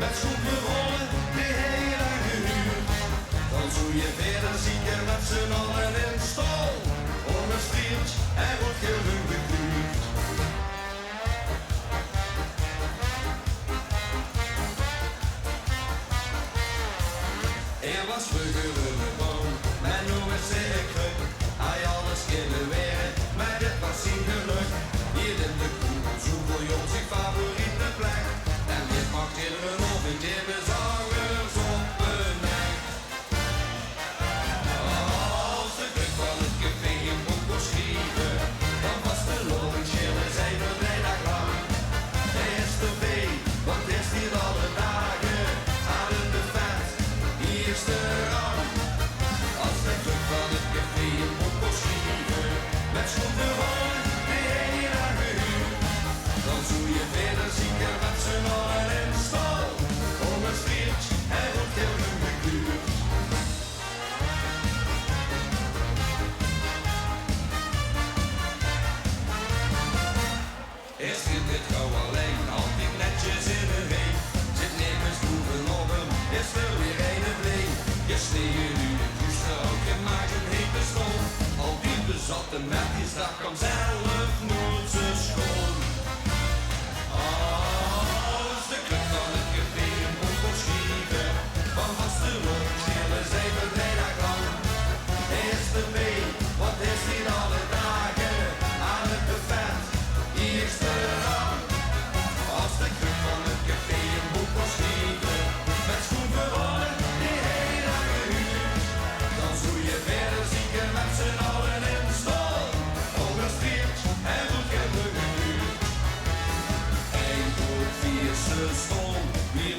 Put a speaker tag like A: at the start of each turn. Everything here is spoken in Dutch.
A: met schoenen rollen die heel lang gehuurd. Dan zoe je verder zieken met z'n allen in stal. Om een striert en wordt geruim gekluurd. Er was vroeger een boom, maar nu is hij kruk. Hij alles kunnen weren, maar dit was zijn geluk. Hier in de koel, zoveel jongens zijn favoriete plek. En dit maakt iedereen op in de bezangers op een nek. Als de kruk van het café in boek kon schrijven, dan was de loring chillen, zij de vrijdag lang. De STV, wat is hier alle dagen, hadden de vet, eerste rang. Als de kruk van het café in boek kon schrijven, met schoenen rollen, die heel lang gehuurd. Dan zoe je verder zieken met z'n allen in de stal. Om een striertje en wordt heel lang gekluurd. Eerst zit dit gauw alleen, altijd netjes in een reet. Zit nergens bovenop hem, is er weer een bleen. Je sneeuwt nu de toestel, ook je maakt een hete stom. Al die bezatte metjes, dat kan zelf nooit zo schoon. Als de kruk van het café een boek kon schrijven, van vaste rond, schillen zij de vrijdag lang. Eerste B, wat is hier alle dagen, aan het buffet, eerste rang. Als de kruk van het café een boek kon schrijven, met schoenen rollen, die heel lang gehuurd. Dan zoe je verder zieken met z'n allen in de stal. Ongestrierd en goed gehuurd. Eén goed vierse stond, weer